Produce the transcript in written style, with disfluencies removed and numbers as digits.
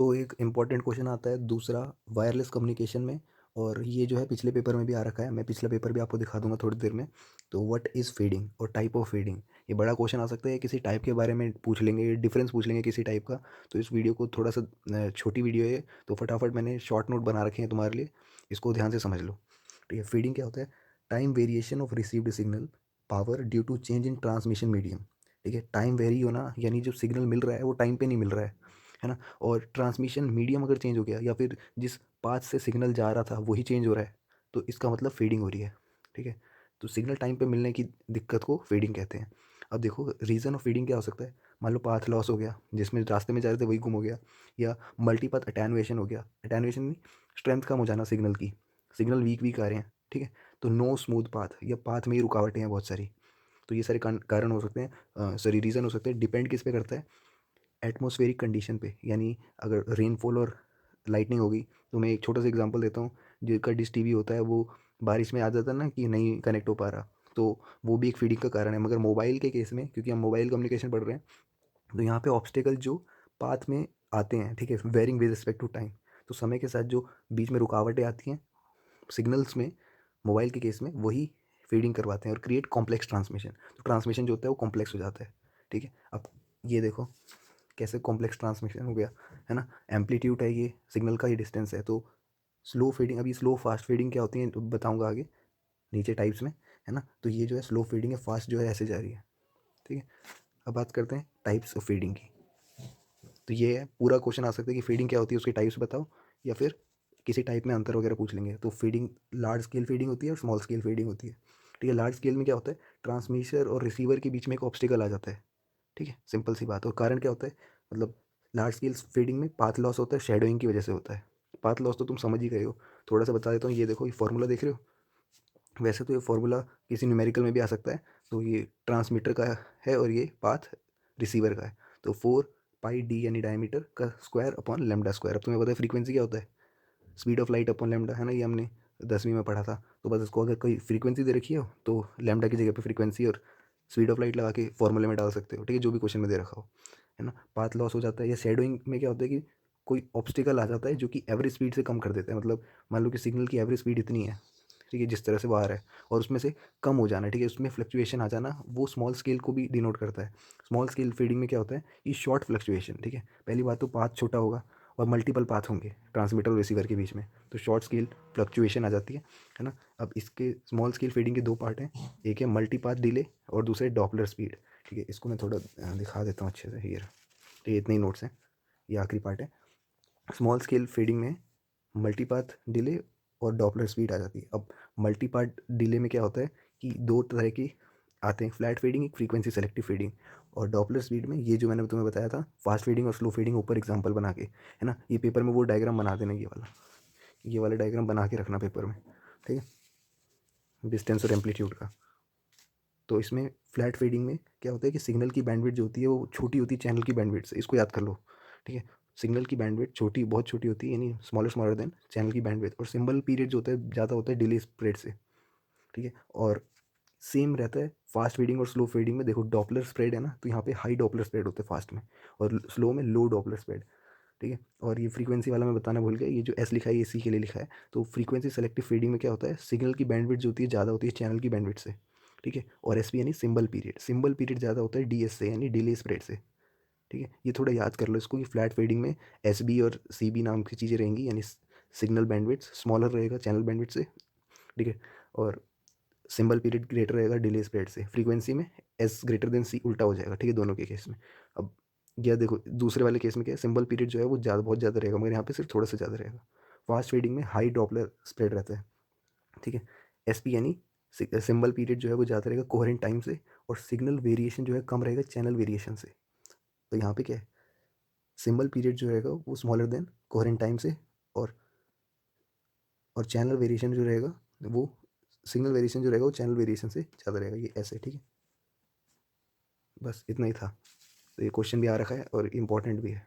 तो एक important question आता है दूसरा वायरलेस कम्युनिकेशन में, और ये जो है पिछले पेपर में भी आ रखा है। मैं पिछला पेपर भी आपको दिखा दूंगा थोड़ी देर में। तो व्हाट इज़ फीडिंग और टाइप ऑफ फीडिंग, ये बड़ा क्वेश्चन आ सकता है। किसी टाइप के बारे में पूछ लेंगे, डिफरेंस पूछ लेंगे किसी टाइप का। तो इस वीडियो को थोड़ा सा छोटी वीडियो है, तो फटाफट मैंने शॉर्ट नोट बना रखे हैं तुम्हारे लिए, इसको ध्यान से समझ लो। ठीक है, फीडिंग क्या होता है? Time variation of received signal power due to change in transmission medium. ठीक है, टाइम वेरी होना यानी जो सिग्नल मिल रहा है वो टाइम पे नहीं मिल रहा है ना। और ट्रांसमिशन मीडियम अगर चेंज हो गया या फिर जिस पाथ से सिग्नल जा रहा था वही चेंज हो रहा है, तो इसका मतलब फीडिंग हो रही है। ठीक है, तो सिग्नल टाइम पे मिलने की दिक्कत को फीडिंग कहते हैं। अब देखो रीज़न ऑफ फीडिंग क्या हो सकता है। मान लो पाथ लॉस हो गया, जिसमें रास्ते में जा रहे थे वही गुम हो गया, या मल्टीपाथ अटेनुएशन हो गया। अटेनुएशन नहीं, स्ट्रेंथ कम हो जाना सिग्नल की, सिग्नल वीक वीक आ रहे हैं। ठीक है, तो नो स्मूथ पाथ या पाथ में ही रुकावटें हैं बहुत सारी। तो ये सारे कारण हो सकते हैं, सॉरी रीज़न हो सकते हैं। डिपेंड किस पे करता है? एटमॉस्फेरिक कंडीशन पे। यानी अगर रेनफॉल और लाइटनिंग होगी, तो मैं एक छोटा सा एग्जांपल देता हूँ। जिसका डिश टीवी होता है वो बारिश में आ जाता है ना कि नहीं कनेक्ट हो पा रहा, तो वो भी एक फीडिंग का कारण है। मगर मोबाइल के केस में, क्योंकि हम मोबाइल कम्युनिकेशन पढ़ रहे हैं, तो यहाँ पे ऑब्स्टेकल जो पाथ में आते हैं, ठीक है, varying with respect to time. तो समय के साथ जो बीच में रुकावटें आती हैं सिग्नल्स में, मोबाइल के केस में वही फीडिंग करवाते हैं और क्रिएट कॉम्प्लेक्स ट्रांसमिशन। तो ट्रांसमिशन जो होता है वो कॉम्प्लेक्स हो जाता है। ठीक है, अब ये देखो कैसे कॉम्प्लेक्स ट्रांसमिशन हो गया, है ना। एम्पलीट्यूड है ये सिग्नल का, ये डिस्टेंस है। तो स्लो फीडिंग, अभी स्लो फास्ट फीडिंग क्या होती है तो बताऊंगा आगे नीचे टाइप्स में, है ना। तो ये जो है स्लो फीडिंग है, फास्ट जो है ऐसे जा रही है। ठीक है, अब बात करते हैं टाइप्स ऑफ फीडिंग की। तो ये है, पूरा क्वेश्चन आ सकता है कि फीडिंग क्या होती है, उसके टाइप्स बताओ, या फिर किसी टाइप में अंतर वगैरह पूछ लेंगे। तो फीडिंग लार्ज स्केल फीडिंग होती है और स्मॉल स्केल फीडिंग होती है। ठीक है, लार्ज स्केल में क्या होता है, ट्रांसमीटर और रिसीवर के बीच में एक ऑब्स्टिकल आ जाता है। ठीक है, सिंपल सी बात। और कारण क्या होता है, मतलब लार्ज स्केल फीडिंग में पाथ लॉस होता है, शेडोइंग की वजह से होता है। पाथ लॉस तो तुम समझ ही गए हो, थोड़ा सा बता देता हूँ। ये देखो, ये फॉर्मूला देख रहे हो। वैसे तो ये फार्मूला किसी न्यूमेरिकल में भी आ सकता है। तो ये ट्रांसमीटर का है और ये पाथ रिसीवर का है। तो 4 पाई डी यानी डायमीटर का स्क्वायर अपॉन लेमडा स्क्वायर। अब तुम्हें पता है फ्रीक्वेंसी क्या होता है, speed of light upon lambda, है ना। ये हमने 10वीं में पढ़ा था। तो बस इसको अगर कोई फ्रीक्वेंसी दे रखी हो तो लेमडा की जगह पे फ्रीक्वेंसी और स्पीड ऑफ लाइट लगा के फॉर्मूले में डाल सकते हो। ठीक है, जो भी क्वेश्चन में दे रखा हो, है ना। पाथ लॉस हो जाता है। या शेडोइंग में क्या होता है कि कोई ऑब्स्टिकल आ जाता है जो कि एवरेज स्पीड से कम कर देता है। मतलब मान लो कि सिग्नल की एवरेज स्पीड इतनी है, ठीक है, जिस तरह से बाहर है, और उसमें से कम हो जाना, ठीक है, उसमें फ्लक्चुएशन आ जाना, वो स्मॉल स्केल को भी डिनोट करता है। स्मॉल स्केल फीडिंग में क्या होता है, ये शॉर्ट फ्लक्चुएशन। ठीक है, पहली बात तो पाथ छोटा होगा और मल्टीपल पाथ होंगे ट्रांसमीटर और रिसीवर के बीच में, तो शॉर्ट स्केल फ्लक्चुएशन आ जाती है ना। अब इसके स्मॉल स्केल फीडिंग के दो पार्ट हैं, एक है मल्टी पाथ डिले और दूसरे डॉपलर स्पीड। ठीक है, इसको मैं थोड़ा दिखा देता हूँ अच्छे से। हियर, तो ये इतने ही नोट्स हैं, ये आखिरी पार्ट है। स्मॉल स्केल फीडिंग में मल्टीपाथ डिले और डॉपलर स्पीड आ जाती है। अब मल्टीपाथ डिले में क्या होता है कि दो तरह की आते हैं, फ्लैट फीडिंग, एक फ्रीक्वेंसी सेलेक्टिव फीडिंग। और डॉपलर स्पीड में ये जो मैंने तुम्हें बताया था, फास्ट फीडिंग और स्लो फीडिंग, ऊपर एग्जांपल बना के, है ना। ये पेपर में वो डायग्राम बना देना, ये वाला डायग्राम बना के रखना पेपर में। ठीक है, डिस्टेंस और एम्पलीट्यूड का। तो इसमें फ्लैट फीडिंग में क्या होता है कि सिग्नल की बैंडविड्थ जो होती है वो छोटी होती है चैनल की बैंडविड्थ से, इसको याद कर लो। ठीक है, सिग्नल की बैंडविड्थ छोटी, बहुत छोटी होती है, यानी स्मॉलर स्मॉलर देन चैनल की बैंडविड्थ। और सिंबल पीरियड जो होता है ज़्यादा होता है डिले स्प्रेड से। ठीक है, और सेम रहता है फास्ट फीडिंग और स्लो फीडिंग में। देखो डॉपलर स्प्रेड है ना, तो यहाँ पे हाई डॉपलर स्प्रेड होता है फास्ट में, और स्लो में लो डॉपलर स्प्रेड। ठीक है, और ये फ्रीक्वेंसी वाला मैं बताना भूल गया, ये जो एस लिखा है ये सी के लिए लिखा है। तो फ्रीक्वेंसी सेलेक्टिव फीडिंग में क्या होता है, सिग्नल की बैंडविड्थ जो होती है ज़्यादा होती है चैनल की बैंडविड्थ से। ठीक है, और एस पी यानी सिंबल पीरियड ज़्यादा होता है डी एस से, यानी डिले स्प्रेड से। ठीक है, ये थोड़ा याद कर लो इसको कि फ्लैट फीडिंग में एस बी और सी बी नाम की चीज़ें रहेंगी, यानी सिग्नल बैंडविड्थ स्मॉलर रहेगा चैनल बैंडविड्थ से। ठीक है, और सिंबल पीरियड ग्रेटर रहेगा डिले स्प्रेड से। फ्रीक्वेंसी में एस ग्रेटर देन सी उल्टा हो जाएगा। ठीक है, दोनों के केस में। अब यह देखो दूसरे वाले केस में क्या है, सिंबल पीरियड जो है वो ज़्यादा, बहुत ज़्यादा रहेगा, मगर यहाँ पे सिर्फ थोड़ा सा ज़्यादा रहेगा। फास्ट फीडिंग में हाई डॉपलर स्प्रेड रहता है। ठीक है, एस पी यानी सिंबल पीरियड जो है वो ज़्यादा रहेगा कोहेरेंट टाइम से, और सिग्नल वेरिएशन जो है कम रहेगा चैनल वेरिएशन से। तो यहाँ पे क्या है, सिंबल पीरियड जो रहेगा वो स्मॉलर देन कोहेरेंट टाइम से, और चैनल वेरिएशन जो रहेगा वो, सिग्नल वेरिएशन जो रहेगा वो चैनल वेरिएशन से ज़्यादा रहेगा। ये ऐसे, ठीक है, बस इतना ही था। तो ये क्वेश्चन भी आ रखा है और इम्पोर्टेंट भी है।